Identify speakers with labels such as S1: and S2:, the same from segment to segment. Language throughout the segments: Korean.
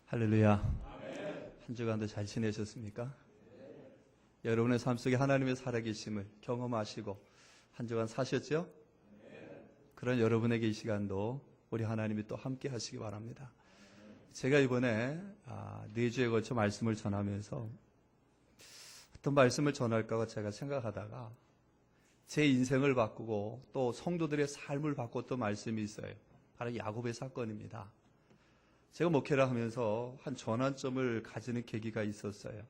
S1: 할렐루야. 한 주간도 잘 지내셨습니까? 여러분의 삶 속에 하나님의 살아계심을 경험하시고 한 주간 사셨죠? 그런 여러분에게 이 시간도 우리 하나님이 또 함께 하시기 바랍니다. 제가 이번에 4주에 걸쳐 말씀을 전하면서 어떤 말씀을 전할까 제가 생각하다가 제 인생을 바꾸고 또 성도들의 삶을 바꿨던 말씀이 있어요. 바로 야곱의 사건입니다. 제가 목회를 하면서 한 전환점을 가지는 계기가 있었어요.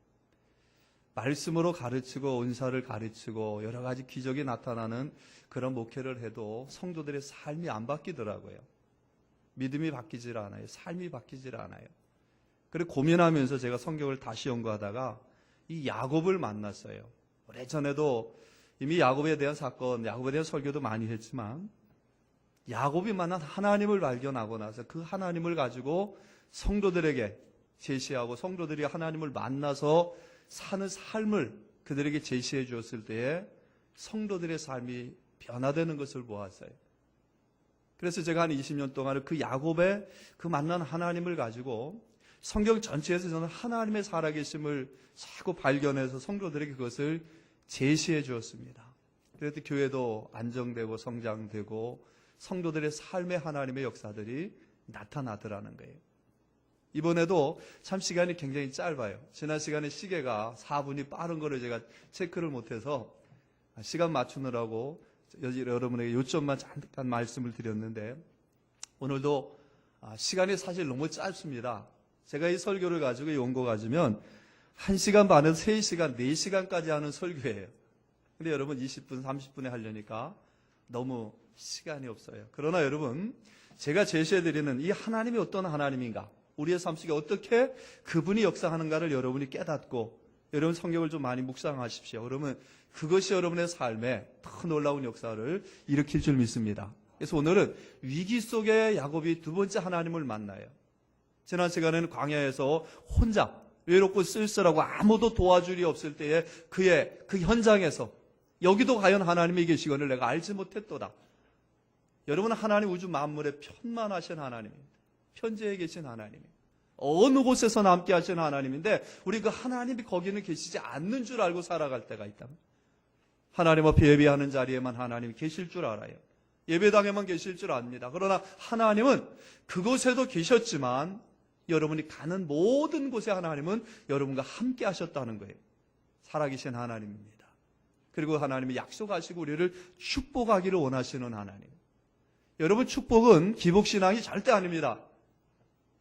S1: 말씀으로 가르치고 은사를 가르치고 여러 가지 기적이 나타나는 그런 목회를 해도 성도들의 삶이 안 바뀌더라고요. 믿음이 바뀌질 않아요. 삶이 바뀌질 않아요. 그리고 고민하면서 제가 성경을 다시 연구하다가 이 야곱을 만났어요. 오래전에도 이미 야곱에 대한 사건, 야곱에 대한 설교도 많이 했지만 야곱이 만난 하나님을 발견하고 나서 그 하나님을 가지고 성도들에게 제시하고 성도들이 하나님을 만나서 사는 삶을 그들에게 제시해 주었을 때에 성도들의 삶이 변화되는 것을 보았어요. 그래서 제가 한 20년 동안 그 야곱의 그 만난 하나님을 가지고 성경 전체에서 저는 하나님의 살아계심을 자꾸 발견해서 성도들에게 그것을 제시해 주었습니다. 그래서 교회도 안정되고 성장되고 성도들의 삶의 하나님의 역사들이 나타나더라는 거예요. 이번에도 참 시간이 굉장히 짧아요. 지난 시간에 시계가 4분이 빠른 거를 제가 체크를 못해서 시간 맞추느라고 여러분에게 요점만 잠깐 말씀을 드렸는데 오늘도 시간이 사실 너무 짧습니다. 제가 이 설교를 가지고 이 원고 가지면 1시간 반에서 3시간, 4시간까지 하는 설교예요. 근데 여러분 20분, 30분에 하려니까 너무 시간이 없어요. 그러나 여러분, 제가 제시해드리는 이 하나님이 어떤 하나님인가, 우리의 삶 속에 어떻게 그분이 역사하는가를 여러분이 깨닫고 여러분 성경을 좀 많이 묵상하십시오. 그러면 그것이 여러분의 삶에 더 놀라운 역사를 일으킬 줄 믿습니다. 그래서 오늘은 위기 속에 야곱이 두 번째 하나님을 만나요. 지난 시간에는 광야에서 혼자 외롭고 쓸쓸하고 아무도 도와줄이 없을 때에 그의 그 현장에서 여기도 과연 하나님이 계시거늘 내가 알지 못했도다. 여러분은 하나님 우주 만물에 편만하신 하나님입니다. 편재에 계신 하나님입니다. 어느 곳에서나 함께 하시는 하나님인데 우리 그 하나님이 거기는 계시지 않는 줄 알고 살아갈 때가 있다면 하나님 앞에 예배하는 자리에만 하나님이 계실 줄 알아요. 예배당에만 계실 줄 압니다. 그러나 하나님은 그곳에도 계셨지만 여러분이 가는 모든 곳에 하나님은 여러분과 함께 하셨다는 거예요. 살아계신 하나님입니다. 그리고 하나님이 약속하시고 우리를 축복하기를 원하시는 하나님. 여러분, 축복은 기복신앙이 절대 아닙니다.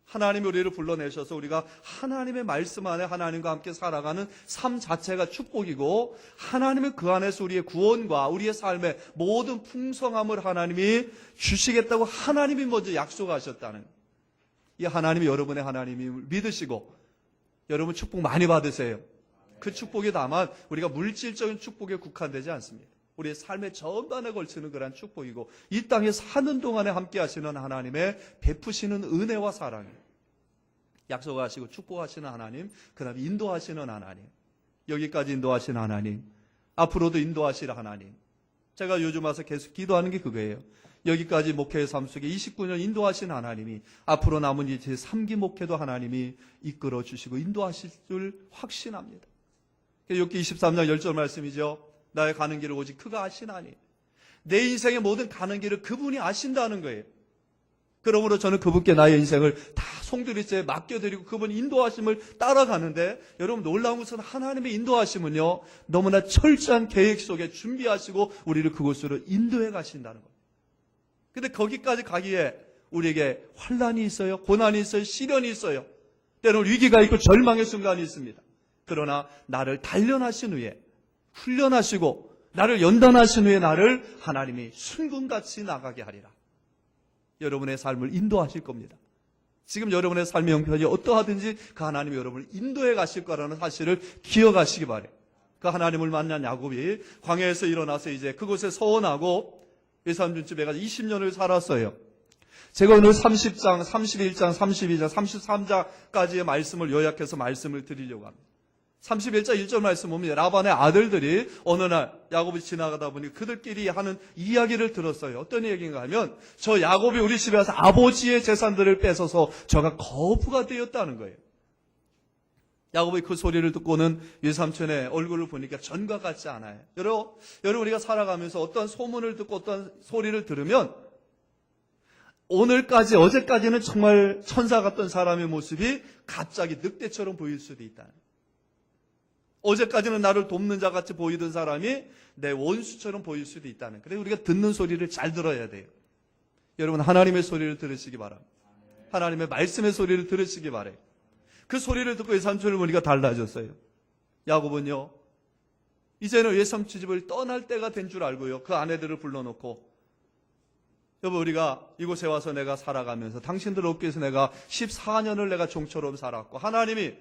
S1: 하나님이 우리를 불러내셔서 우리가 하나님의 말씀 안에 하나님과 함께 살아가는 삶 자체가 축복이고 하나님은 그 안에서 우리의 구원과 우리의 삶의 모든 풍성함을 하나님이 주시겠다고 하나님이 먼저 약속하셨다는, 이 하나님이 여러분의 하나님임을 믿으시고 여러분 축복 많이 받으세요. 그 축복이 다만 우리가 물질적인 축복에 국한되지 않습니다. 우리의 삶의 전반에 걸치는 그런 축복이고 이 땅에 사는 동안에 함께 하시는 하나님의 베푸시는 은혜와 사랑, 약속하시고 축복하시는 하나님, 그 다음에 인도하시는 하나님, 여기까지 인도하시는 하나님, 앞으로도 인도하실 하나님. 제가 요즘 와서 계속 기도하는 게 그거예요. 여기까지 목회의 삶 속에 29년 인도하신 하나님이 앞으로 남은 이 제3기 목회도 하나님이 이끌어 주시고 인도하실 줄 확신합니다. 욥기 23장 10절 말씀이죠. 나의 가는 길을 오직 그가 아시나니. 내 인생의 모든 가는 길을 그분이 아신다는 거예요. 그러므로 저는 그분께 나의 인생을 다 송두리째 맡겨드리고 그분 인도하심을 따라가는데 여러분 놀라운 것은 하나님의 인도하심은요 너무나 철저한 계획 속에 준비하시고 우리를 그곳으로 인도해 가신다는 겁니다. 근데 거기까지 가기에 우리에게 환난이 있어요. 고난이 있어요. 시련이 있어요. 때로는 위기가 있고 절망의 순간이 있습니다. 그러나 나를 단련하신 후에 훈련하시고 나를 연단하신 후에 나를 하나님이 순금같이 나가게 하리라. 여러분의 삶을 인도하실 겁니다. 지금 여러분의 삶의 형편이 어떠하든지 그 하나님이 여러분을 인도해 가실 거라는 사실을 기억하시기 바라요. 그 하나님을 만난 야곱이 광야에서 일어나서 이제 그곳에 서원하고 외삼촌집에 가서 20년을 살았어요. 제가 오늘 30장, 31장, 32장, 33장까지의 말씀을 요약해서 말씀을 드리려고 합니다. 31장 1절 말씀 보면 라반의 아들들이 어느 날 야곱이 지나가다 보니 그들끼리 하는 이야기를 들었어요. 어떤 얘기인가 하면 저 야곱이 우리 집에 와서 아버지의 재산들을 뺏어서 저가 거부가 되었다는 거예요. 야곱의 그 소리를 듣고는 외삼촌의 얼굴을 보니까 전과 같지 않아요. 여러분 우리가 살아가면서 어떤 소문을 듣고 어떤 소리를 들으면 오늘까지 어제까지는 정말 천사 같던 사람의 모습이 갑자기 늑대처럼 보일 수도 있다는 거예요. 어제까지는 나를 돕는 자 같이 보이던 사람이 내 원수처럼 보일 수도 있다는 거예요. 그래서 우리가 듣는 소리를 잘 들어야 돼요. 여러분 하나님의 소리를 들으시기 바랍니다. 하나님의 말씀의 소리를 들으시기 바라요. 그 소리를 듣고 외삼촌을 보니까 달라졌어요. 야곱은요, 이제는 외삼촌 집을 떠날 때가 된 줄 알고요. 그 아내들을 불러놓고, 여보, 우리가 이곳에 와서 내가 살아가면서 당신들 업계에서 내가 14년을 내가 종처럼 살았고, 하나님이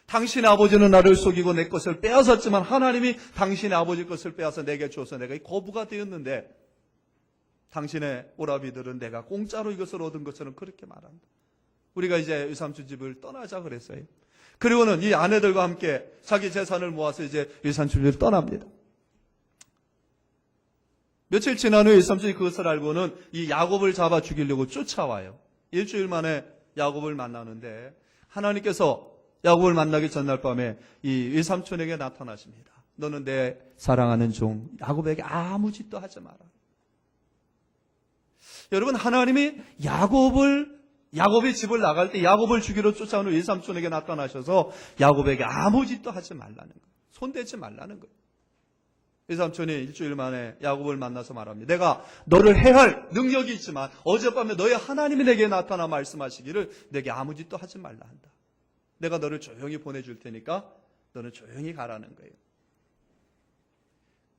S1: 당신의 아버지는 나를 속이고 내 것을 빼앗았지만 하나님이 당신의 아버지 것을 빼앗아 내게 줘서 내가 거부가 되었는데, 당신의 오라비들은 내가 공짜로 이것을 얻은 것처럼 그렇게 말한다. 우리가 이제 외삼촌 집을 떠나자 그랬어요. 그리고는 이 아내들과 함께 자기 재산을 모아서 이제 외삼촌 집을 떠납니다. 며칠 지난 후에 외삼촌이 그것을 알고는 이 야곱을 잡아 죽이려고 쫓아와요. 일주일 만에 야곱을 만나는데 하나님께서 야곱을 만나기 전날 밤에 이 외삼촌에게 나타나십니다. 너는 내 사랑하는 종 야곱에게 아무 짓도 하지 마라. 여러분 하나님이 야곱이 집을 나갈 때 야곱을 죽이러 쫓아오는 외삼촌에게 나타나셔서 야곱에게 아무 짓도 하지 말라는 거예요. 손대지 말라는 거예요. 외삼촌이 일주일 만에 야곱을 만나서 말합니다. 내가 너를 해할 능력이 있지만 어젯밤에 너의 하나님이 내게 나타나 말씀하시기를 내게 아무 짓도 하지 말라 한다. 내가 너를 조용히 보내줄 테니까 너는 조용히 가라는 거예요.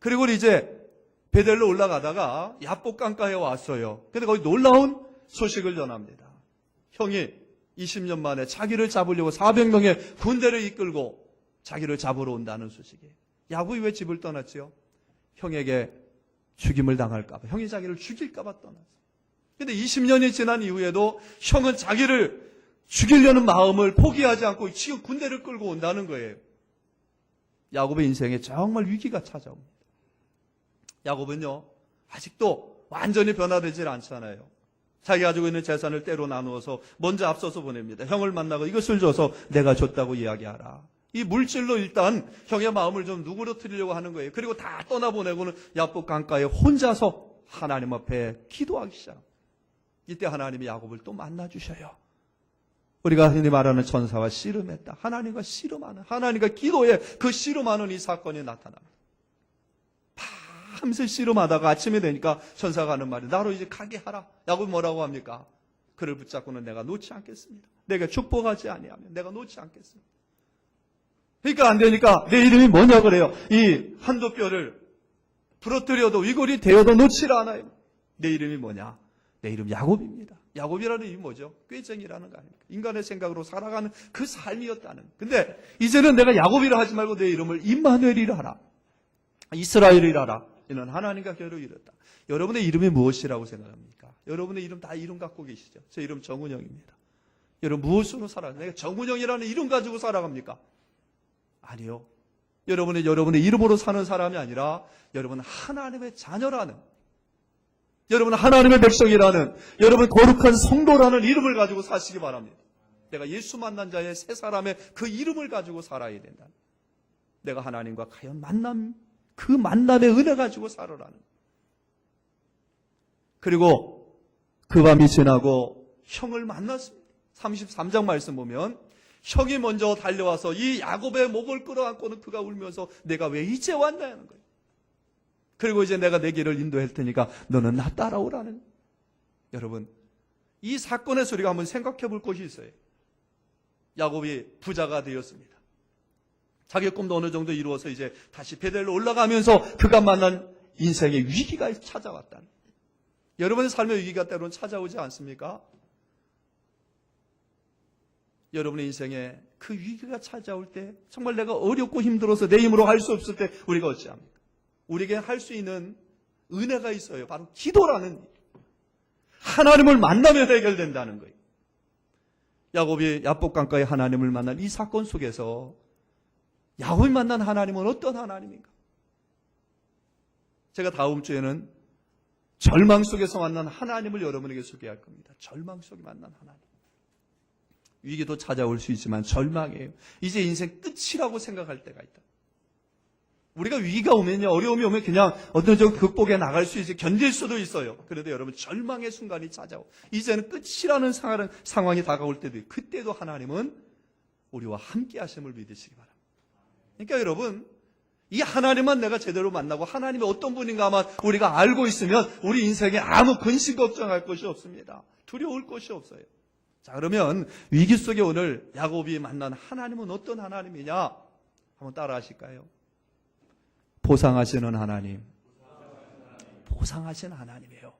S1: 그리고 이제 베델로 올라가다가 야복 강가에 왔어요. 근데 거기 놀라운 소식을 전합니다. 형이 20년 만에 자기를 잡으려고 400명의 군대를 이끌고 자기를 잡으러 온다는 소식이에요. 야곱이 왜 집을 떠났지요? 형에게 죽임을 당할까 봐. 형이 자기를 죽일까 봐 떠났어요. 근데 20년이 지난 이후에도 형은 자기를 죽이려는 마음을 포기하지 않고 지금 군대를 끌고 온다는 거예요. 야곱의 인생에 정말 위기가 찾아옵니다. 야곱은요, 아직도 완전히 변화되질 않잖아요. 자기 가지고 있는 재산을 때로 나누어서 먼저 앞서서 보냅니다. 형을 만나고 이것을 줘서 내가 줬다고 이야기하라. 이 물질로 일단 형의 마음을 좀 누그러뜨리려고 하는 거예요. 그리고 다 떠나보내고는 야복 강가에 혼자서 하나님 앞에 기도하기 시작. 이때 하나님이 야곱을 또 만나주셔요. 우리가 흔히 말하는 천사와 씨름했다. 하나님과 씨름하는, 하나님과 기도에 그 씨름하는 이 사건이 나타납니다. 밤새 씨름하다가 아침이 되니까 천사가 하는 말이 나로 이제 가게 하라. 야곱이 뭐라고 합니까? 그를 붙잡고는 내가 놓지 않겠습니다. 내가 축복하지 아니하면 내가 놓지 않겠습니다. 그러니까 안 되니까 내 이름이 뭐냐 그래요. 이 한도 뼈를 부러뜨려도 위골이 되어도 놓지를 않아요. 내 이름이 뭐냐? 내 이름 야곱입니다. 야곱이라는 이름이 뭐죠? 꾀쟁이라는 거 아닙니까? 인간의 생각으로 살아가는 그 삶이었다는. 근데 이제는 내가 야곱이라 하지 말고 내 이름을 임마누엘이라 하라. 이스라엘이라 하라. 이는 하나님과 결을 이뤘다. 여러분의 이름이 무엇이라고 생각합니까? 여러분의 이름 다 이름 갖고 계시죠? 제 이름 정은영입니다. 여러분 무엇으로 살아가요? 내가 정은영이라는 이름 가지고 살아갑니까? 아니요. 여러분의 이름으로 사는 사람이 아니라 여러분은 하나님의 자녀라는, 여러분은 하나님의 백성이라는, 여러분 거룩한 성도라는 이름을 가지고 사시기 바랍니다. 내가 예수 만난 자의 새 사람의 그 이름을 가지고 살아야 된다. 내가 하나님과 과연 그 만남의 은혜 가지고 살아라는. 그리고 그 밤이 지나고 형을 만났습니다. 33장 말씀 보면 형이 먼저 달려와서 이 야곱의 목을 끌어안고는 그가 울면서 내가 왜 이제 왔냐는 거예요. 그리고 이제 내가 내 길을 인도할 테니까 너는 나 따라오라는. 여러분, 이 사건의 소리가 한번 생각해 볼 것이 있어요. 야곱이 부자가 되었습니다. 자기의 꿈도 어느 정도 이루어서 이제 다시 베델로 올라가면서 그가 만난 인생의 위기가 찾아왔다는. 여러분의 삶의 위기가 때로는 찾아오지 않습니까? 여러분의 인생에 그 위기가 찾아올 때 정말 내가 어렵고 힘들어서 내 힘으로 할 수 없을 때 우리가 어찌합니까? 우리에게 할 수 있는 은혜가 있어요. 바로 기도라는 일. 하나님을 만나면 해결된다는 거예요. 야곱이 야복 강가에 하나님을 만난 이 사건 속에서 야곱이 만난 하나님은 어떤 하나님인가? 제가 다음 주에는 절망 속에서 만난 하나님을 여러분에게 소개할 겁니다. 절망 속에 만난 하나님. 위기도 찾아올 수 있지만 절망이에요. 이제 인생 끝이라고 생각할 때가 있다. 우리가 위기가 오면요, 어려움이 오면 그냥 어떤 정도 극복해 나갈 수 있어요. 견딜 수도 있어요. 그래도 여러분 절망의 순간이 찾아오고 이제는 끝이라는 상황이 다가올 때도 있고, 그때도 하나님은 우리와 함께 하심을 믿으시기 바랍니다. 그러니까 여러분, 이 하나님만 내가 제대로 만나고 하나님이 어떤 분인가만 우리가 알고 있으면 우리 인생에 아무 근심 걱정할 것이 없습니다. 두려울 것이 없어요. 자, 그러면 위기 속에 오늘 야곱이 만난 하나님은 어떤 하나님이냐? 한번 따라 하실까요? 보상하시는 하나님. 보상하시는 하나님이에요.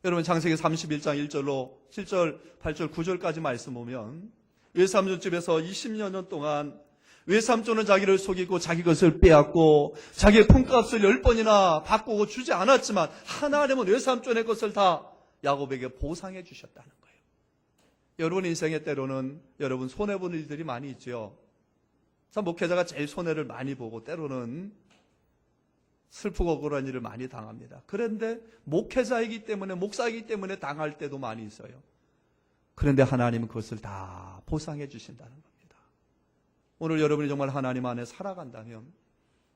S1: 여러분 창세기 31장 1절로 7절, 8절, 9절까지 말씀 보면 외삼촌 집에서 20여 년 동안 외삼촌은 자기를 속이고 자기 것을 빼앗고 자기의 품값을 10번이나 바꾸고 주지 않았지만 하나님은 외삼촌의 것을 다 야곱에게 보상해 주셨다는 거예요. 여러분 인생의 때로는 여러분 손해보는 일들이 많이 있죠. 참 목회자가 제일 손해를 많이 보고 때로는 슬프고 억울한 일을 많이 당합니다. 그런데 목회자이기 때문에 목사이기 때문에 당할 때도 많이 있어요. 그런데 하나님은 그것을 다 보상해 주신다는 겁니다. 오늘 여러분이 정말 하나님 안에 살아간다면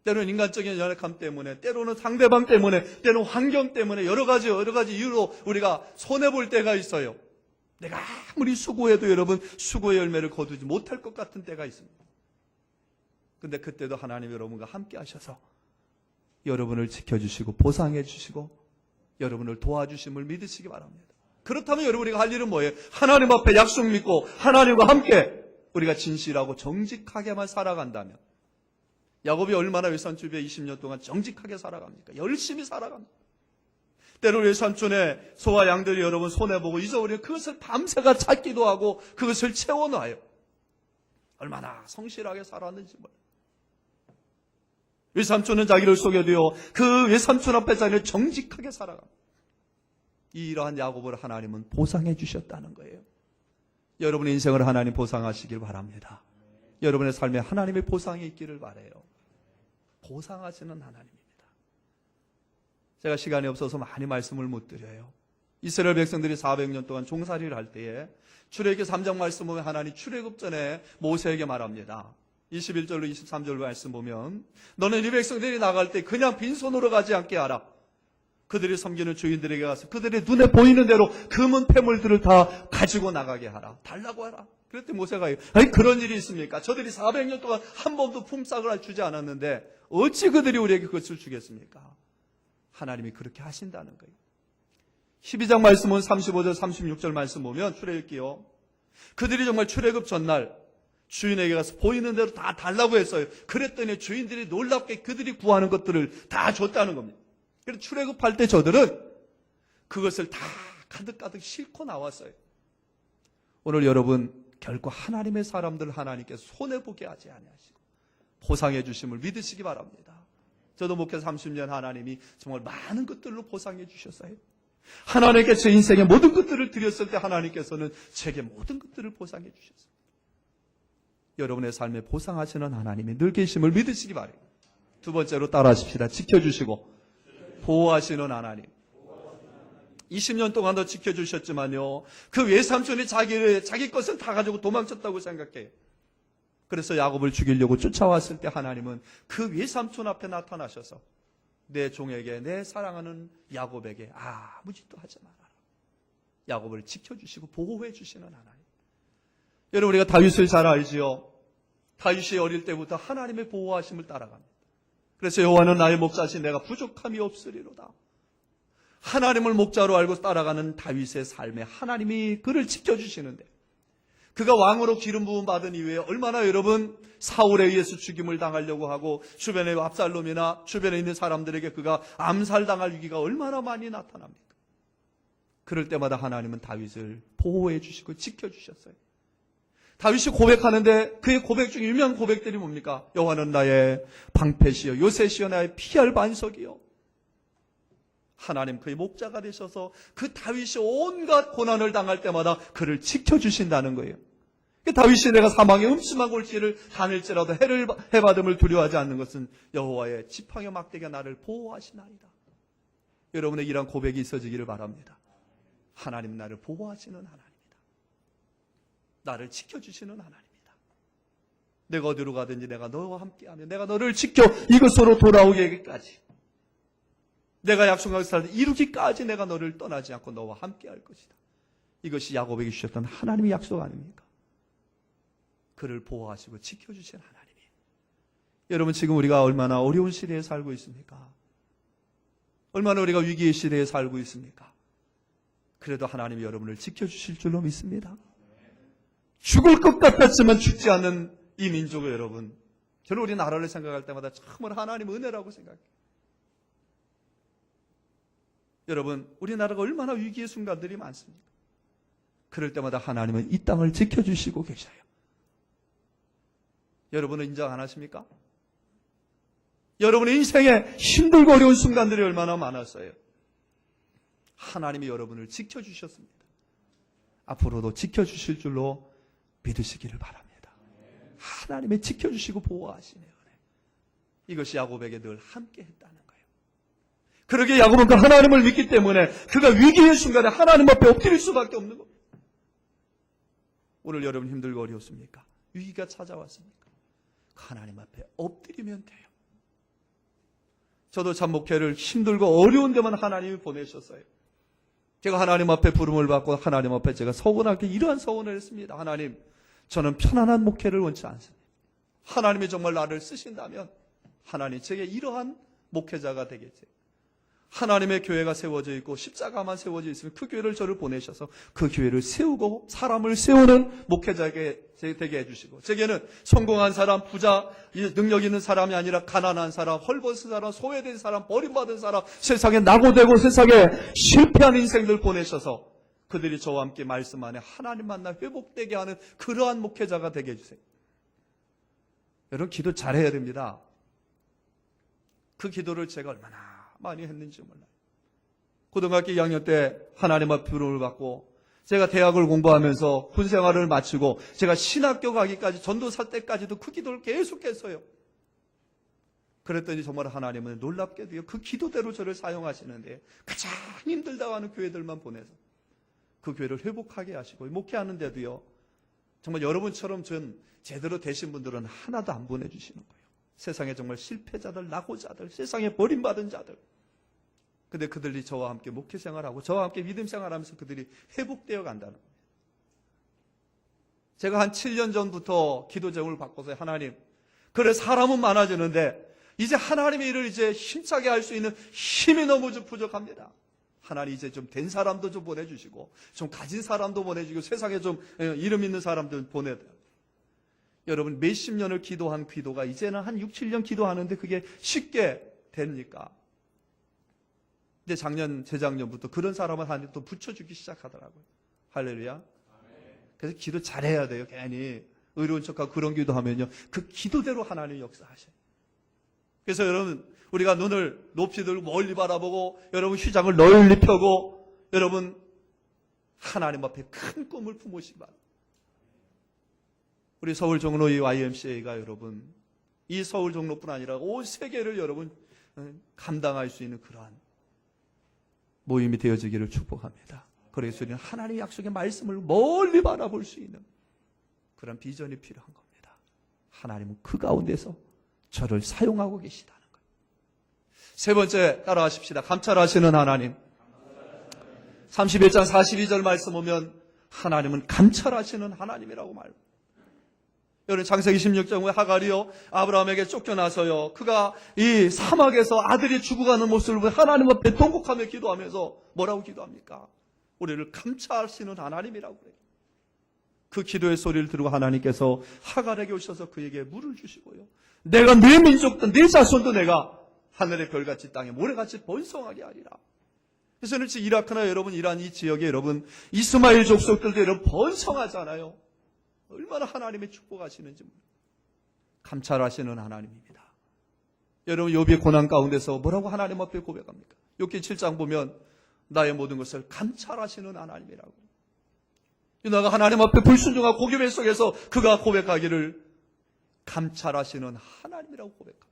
S1: 때로는 인간적인 연약함 때문에, 때로는 상대방 때문에, 때로는 환경 때문에 여러 가지 이유로 우리가 손해볼 때가 있어요. 내가 아무리 수고해도 여러분 수고의 열매를 거두지 못할 것 같은 때가 있습니다. 그런데 그때도 하나님 여러분과 함께 하셔서 여러분을 지켜주시고 보상해 주시고 여러분을 도와주심을 믿으시기 바랍니다. 그렇다면 여러분 우리가 할 일은 뭐예요? 하나님 앞에 약속 믿고 하나님과 함께 우리가 진실하고 정직하게만 살아간다면, 야곱이 얼마나 외삼촌에 20년 동안 정직하게 살아갑니까? 열심히 살아갑니다. 때로는 외삼촌의 소와 양들이 여러분 손해보고 잊어버리면 그것을 밤새가 찾기도 하고 그것을 채워놔요. 얼마나 성실하게 살았는지 몰라요. 외삼촌은 자기를 속여도요, 그 외삼촌 앞에 자기를 정직하게 살아갑니다. 이러한 야곱을 하나님은 보상해 주셨다는 거예요. 여러분의 인생을 하나님 보상하시길 바랍니다. 여러분의 삶에 하나님의 보상이 있기를 바라요. 보상하시는 하나님입니다. 제가 시간이 없어서 많이 말씀을 못 드려요. 이스라엘 백성들이 400년 동안 종살이를 할 때에 출애굽기 3장 말씀 보면 하나님 출애굽 전에 모세에게 말합니다. 21절로 23절 말씀 보면 너는 이 백성들이 나갈 때 그냥 빈손으로 가지 않게 하라. 그들이 섬기는 주인들에게 가서 그들의 눈에 보이는 대로 금은 폐물들을 다 가지고 나가게 하라. 달라고 하라. 그랬더니 모세가 아니 그런 일이 있습니까? 저들이 400년 동안 한 번도 품삯을 주지 않았는데 어찌 그들이 우리에게 그것을 주겠습니까? 하나님이 그렇게 하신다는 거예요. 12장 말씀은 35절 36절 말씀 보면 출애굽기요. 그들이 정말 출애굽 전날 주인에게 가서 보이는 대로 다 달라고 했어요. 그랬더니 주인들이 놀랍게 그들이 구하는 것들을 다 줬다는 겁니다. 그래서 출애굽할 때 저들은 그것을 다 가득가득 싣고 나왔어요. 오늘 여러분 결코 하나님의 사람들 하나님께서 손해보게 하지 아니하시고 보상해 주심을 믿으시기 바랍니다. 저도 목회 30년 하나님이 정말 많은 것들로 보상해 주셨어요. 하나님께 제 인생의 모든 것들을 드렸을 때 하나님께서는 제게 모든 것들을 보상해 주셨어요. 여러분의 삶에 보상하시는 하나님이 늘 계심을 믿으시기 바랍니다. 두 번째로 따라하십시다. 지켜주시고 보호하시는 하나님. 20년 동안 더 지켜주셨지만요, 그 외삼촌이 자기 것을 다 가지고 도망쳤다고 생각해요. 그래서 야곱을 죽이려고 쫓아왔을 때 하나님은 그 외삼촌 앞에 나타나셔서 내 종에게, 내 사랑하는 야곱에게 아무 짓도 하지 말아라. 야곱을 지켜주시고 보호해 주시는 하나님. 여러분 우리가 다윗을 잘 알지요. 다윗이 어릴 때부터 하나님의 보호하심을 따라갑니다. 그래서 여호와는 나의 목자신 내가 부족함이 없으리로다. 하나님을 목자로 알고 따라가는 다윗의 삶에 하나님이 그를 지켜주시는데, 그가 왕으로 기름 부음 받은 이후에 얼마나 여러분 사울에 의해서 죽임을 당하려고 하고 주변의 압살롬이나 주변에 있는 사람들에게 그가 암살당할 위기가 얼마나 많이 나타납니까? 그럴 때마다 하나님은 다윗을 보호해 주시고 지켜주셨어요. 다윗이 고백하는데 그의 고백 중에 유명한 고백들이 뭡니까? 여호와는 나의 방패시여 요새시여 나의 피할 반석이여. 하나님 그의 목자가 되셔서 그 다윗이 온갖 고난을 당할 때마다 그를 지켜주신다는 거예요. 다윗이 내가 사망의 음침한 골짜기를 다닐지라도 해를 해받음을 두려워하지 않는 것은 여호와의 지팡이 막대기가 나를 보호하시나이다. 여러분의 이런 고백이 있어지기를 바랍니다. 하나님 나를 보호하시는 하나님이다. 나를 지켜주시는 하나님이다. 내가 어디로 가든지 내가 너와 함께하며 내가 너를 지켜 이것으로 돌아오기까지, 내가 약속한 것을 이루기까지 내가 너를 떠나지 않고 너와 함께할 것이다. 이것이 야곱에게 주셨던 하나님의 약속 아닙니까? 그를 보호하시고 지켜주신 하나님이. 여러분, 지금 우리가 얼마나 어려운 시대에 살고 있습니까? 얼마나 우리가 위기의 시대에 살고 있습니까? 그래도 하나님이 여러분을 지켜주실 줄로 믿습니다. 죽을 것 같았지만 죽지 않는 이 민족의 여러분, 저는 우리 나라를 생각할 때마다 정말 하나님의 은혜라고 생각해요. 여러분, 우리나라가 얼마나 위기의 순간들이 많습니까? 그럴 때마다 하나님은 이 땅을 지켜주시고 계셔요. 여러분은 인정 안 하십니까? 여러분의 인생에 힘들고 어려운 순간들이 얼마나 많았어요. 하나님이 여러분을 지켜주셨습니다. 앞으로도 지켜주실 줄로 믿으시기를 바랍니다. 하나님의 지켜주시고 보호하시네요. 이것이 야곱에게 늘 함께 했다는 거예요. 그러기에 야곱은 그 하나님을 믿기 때문에 그가 위기의 순간에 하나님 앞에 엎드릴 수밖에 없는 겁니다. 오늘 여러분 힘들고 어려웠습니까? 위기가 찾아왔습니까? 하나님 앞에 엎드리면 돼요. 저도 참 목회를 힘들고 어려운 데만 하나님이 보내셨어요. 제가 하나님 앞에 부름을 받고 하나님 앞에 제가 서원하게 이러한 서원을 했습니다. 하나님, 저는 편안한 목회를 원치 않습니다. 하나님이 정말 나를 쓰신다면 하나님 제게 이러한 목회자가 되겠지. 하나님의 교회가 세워져 있고 십자가만 세워져 있으면 그 교회를 저를 보내셔서 그 교회를 세우고 사람을 세우는 목회자에게 되게 해주시고, 제게는 성공한 사람, 부자, 능력 있는 사람이 아니라 가난한 사람, 헐벗은 사람, 소외된 사람, 버림받은 사람, 세상에 낙오되고 세상에 실패한 인생들 보내셔서 그들이 저와 함께 말씀 안에 하나님 만나 회복되게 하는 그러한 목회자가 되게 해주세요. 여러분, 기도 잘해야 됩니다. 그 기도를 제가 얼마나 많이 했는지 몰라요. 고등학교 2학년 때 하나님 앞에 부름을 받고 제가 대학을 공부하면서 군생활을 마치고 제가 신학교 가기까지 전도사 때까지도 그 기도를 계속했어요. 그랬더니 정말 하나님은 놀랍게도요, 그 기도대로 저를 사용하시는데 가장 힘들다고 하는 교회들만 보내서 그 교회를 회복하게 하시고, 목회하는데도요 정말 여러분처럼 전 제대로 되신 분들은 하나도 안 보내주시는 거예요. 세상에 정말 실패자들, 낙오자들, 세상에 버림받은 자들. 근데 그들이 저와 함께 목회 생활하고 저와 함께 믿음 생활하면서 그들이 회복되어 간다는 거예요. 제가 한 7년 전부터 기도 제목을 바꿔서, 하나님, 그래 사람은 많아지는데 이제 하나님의 일을 이제 힘차게 할 수 있는 힘이 너무 좀 부족합니다. 하나님, 이제 좀 된 사람도 좀 보내주시고 좀 가진 사람도 보내주시고 세상에 좀 이름 있는 사람들 보내줘요. 여러분, 몇십 년을 기도한 기도가 이제는 한 6, 7년 기도하는데 그게 쉽게 됩니까? 근데 재작년부터 그런 사람을 하나님 또 붙여주기 시작하더라고요. 할렐루야. 그래서 기도 잘해야 돼요. 괜히 의로운 척하고 그런 기도하면요, 그 기도대로 하나님 역사하셔요. 그래서 여러분, 우리가 눈을 높이 들고 멀리 바라보고 여러분 휘장을 널리 펴고 여러분 하나님 앞에 큰 꿈을 품으시기 바랍니다. 우리 서울 종로 이 YMCA가 여러분, 이 서울 종로뿐 아니라 온 세계를 여러분 감당할 수 있는 그러한 모임이 되어지기를 축복합니다. 그래서 우리는 하나님의 약속의 말씀을 멀리 바라볼 수 있는 그런 비전이 필요한 겁니다. 하나님은 그 가운데서 저를 사용하고 계시다는 거예요. 세 번째, 따라하십시다. 감찰하시는 하나님. 31장 42절 말씀 보면 하나님은 감찰하시는 하나님이라고 말합니다. 여러분, 창세기 16장 후에 하갈이요, 아브라함에게 쫓겨나서요, 그가 이 사막에서 아들이 죽어가는 모습을 보고 하나님 앞에 통곡하며 기도하면서 뭐라고 기도합니까? 우리를 감찰하시는 하나님이라고 그래요. 그 기도의 소리를 들고 하나님께서 하갈에게 오셔서 그에게 물을 주시고요, 내가 네 민족도 네 자손도 내가 하늘의 별같이 땅에 모래같이 번성하게 하리라. 그래서 이라크나 여러분 이란 이 지역에 여러분 이스마엘 족속들도 여러분 번성하잖아요. 얼마나 하나님의 축복하시는지 감찰하시는 하나님입니다. 여러분, 욥이 고난 가운데서 뭐라고 하나님 앞에 고백합니까? 욥기 7장 보면 나의 모든 것을 감찰하시는 하나님이라고. 유다가 하나님 앞에 불순종하고 고집의 속에서 그가 고백하기를 감찰하시는 하나님이라고 고백합니다.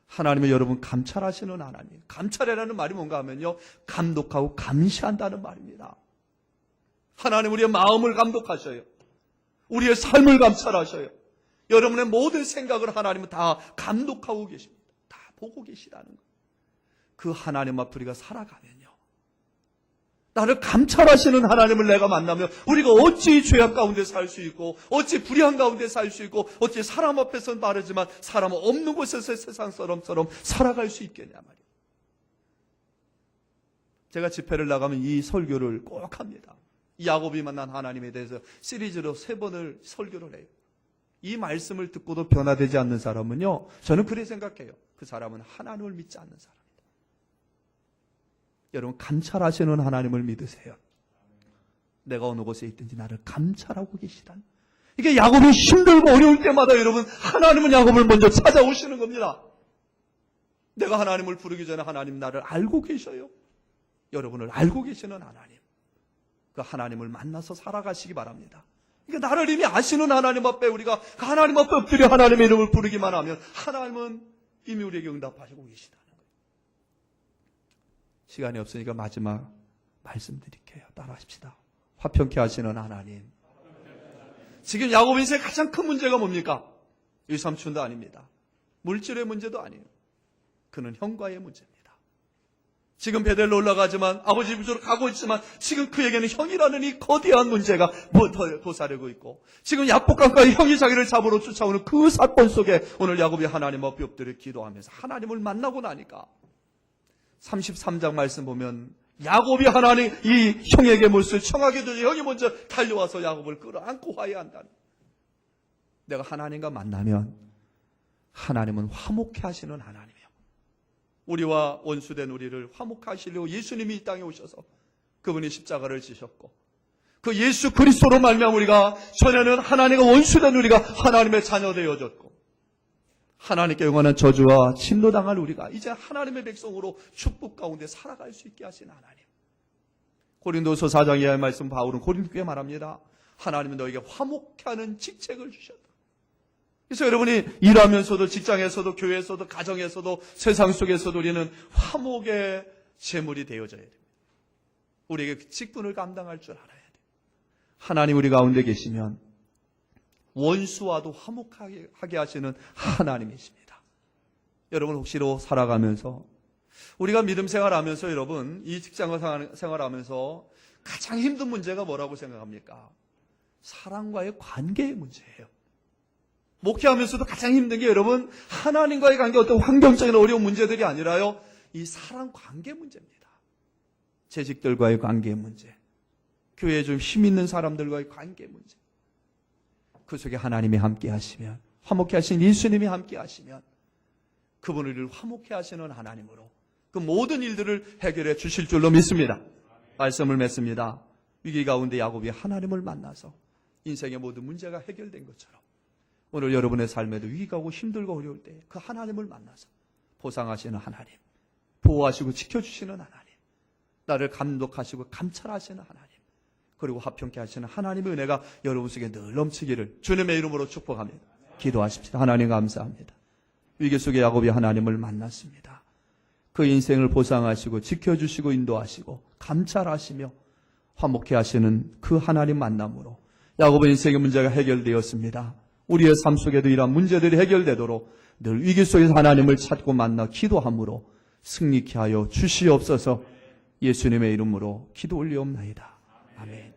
S1: 하나님은 여러분 감찰하시는 하나님. 감찰이라는 말이 뭔가 하면요, 감독하고 감시한다는 말입니다. 하나님 우리의 마음을 감독하셔요. 우리의 삶을 감찰하셔요. 여러분의 모든 생각을 하나님은 다 감독하고 계십니다. 다 보고 계시다는 거예요. 그 하나님 앞에 우리가 살아가면요, 나를 감찰하시는 하나님을 내가 만나면 우리가 어찌 죄악 가운데 살 수 있고, 어찌 불의한 가운데 살 수 있고, 어찌 사람 앞에서는 바르지만 사람 없는 곳에서 세상 사람처럼 살아갈 수 있겠냐 말이에요. 제가 집회를 나가면 이 설교를 꼭 합니다. 야곱이 만난 하나님에 대해서 시리즈로 3번을 설교를 해요. 이 말씀을 듣고도 변화되지 않는 사람은요, 저는 그래 생각해요. 그 사람은 하나님을 믿지 않는 사람입니다. 여러분, 감찰하시는 하나님을 믿으세요. 내가 어느 곳에 있든지 나를 감찰하고 계시다는, 이게 야곱이 힘들고 어려울 때마다 여러분, 하나님은 야곱을 먼저 찾아오시는 겁니다. 내가 하나님을 부르기 전에 하나님 나를 알고 계셔요. 여러분을 알고 계시는 하나님, 그 하나님을 만나서 살아가시기 바랍니다. 그러니까 나를 이미 아시는 하나님 앞에 우리가 그 하나님 앞에 엎드려 하나님의 이름을 부르기만 하면 하나님은 이미 우리에게 응답하시고 계시다는 거예요. 시간이 없으니까 마지막 말씀드릴게요. 따라하십시다. 화평케 하시는 하나님. 지금 야곱 인생의 가장 큰 문제가 뭡니까? 유삼촌도 아닙니다. 물질의 문제도 아니에요. 그는 형과의 문제입니다. 지금 베델로 올라가지만 아버지 집으로 가고 있지만 지금 그에게는 형이라는 이 거대한 문제가 도사리고 있고, 지금 야복강가의 형이 자기를 잡으러 쫓아오는 그 사건 속에 오늘 야곱이 하나님 앞에 엎드려 기도하면서 하나님을 만나고 나니까 33장 말씀 보면 야곱이 하나님 이 형에게 못을 청하게 되니 형이 먼저 달려와서 야곱을 끌어안고 화해한다는, 내가 하나님과 만나면 하나님은 화목해 하시는 하나님이에요. 우리와 원수된 우리를 화목하시려고 예수님이 이 땅에 오셔서 그분이 십자가를 지셨고, 그 예수 그리스도로 말미암아 우리가 전에는 하나님과 원수된 우리가 하나님의 자녀 되어졌고, 하나님께 영원한 저주와 진노당할 우리가 이제 하나님의 백성으로 축복 가운데 살아갈 수 있게 하신 하나님. 고린도서 4장 이하의 말씀 바울은 고린도교에 말합니다. 하나님은 너에게 화목케 하는 직책을 주셨다. 그래서 여러분이 일하면서도, 직장에서도, 교회에서도, 가정에서도, 세상 속에서도 우리는 화목의 제물이 되어져야 됩니다. 우리에게 그 직분을 감당할 줄 알아야 돼요. 하나님 우리 가운데 계시면 원수와도 화목하게 하시는 하나님이십니다. 여러분, 혹시로 살아가면서 우리가 믿음 생활하면서 여러분, 이 직장 생활하면서 가장 힘든 문제가 뭐라고 생각합니까? 사람과의 관계의 문제예요. 목회하면서도 가장 힘든 게 여러분, 하나님과의 관계, 어떤 환경적인 어려운 문제들이 아니라요, 이 사람 관계 문제입니다. 재직들과의 관계 문제, 교회에 좀 힘 있는 사람들과의 관계 문제. 그 속에 하나님이 함께 하시면, 화목해 하신 예수님이 함께 하시면 그분을 우리를 화목해 하시는 하나님으로 그 모든 일들을 해결해 주실 줄로 믿습니다. 말씀을 맺습니다. 위기 가운데 야곱이 하나님을 만나서 인생의 모든 문제가 해결된 것처럼 오늘 여러분의 삶에도 위기가 오고 힘들고 어려울 때 그 하나님을 만나서 보상하시는 하나님, 보호하시고 지켜주시는 하나님, 나를 감독하시고 감찰하시는 하나님, 그리고 화평케 하시는 하나님의 은혜가 여러분 속에 늘 넘치기를 주님의 이름으로 축복합니다. 기도하십시다. 하나님 감사합니다. 위기 속에 야곱이 하나님을 만났습니다. 그 인생을 보상하시고 지켜주시고 인도하시고 감찰하시며 화목케 하시는 그 하나님 만남으로 야곱의 인생의 문제가 해결되었습니다. 우리의 삶 속에도 이러한 문제들이 해결되도록 늘 위기 속에서 하나님을 찾고 만나 기도함으로 승리케 하여 주시옵소서. 예수님의 이름으로 기도 올리옵나이다. 아멘.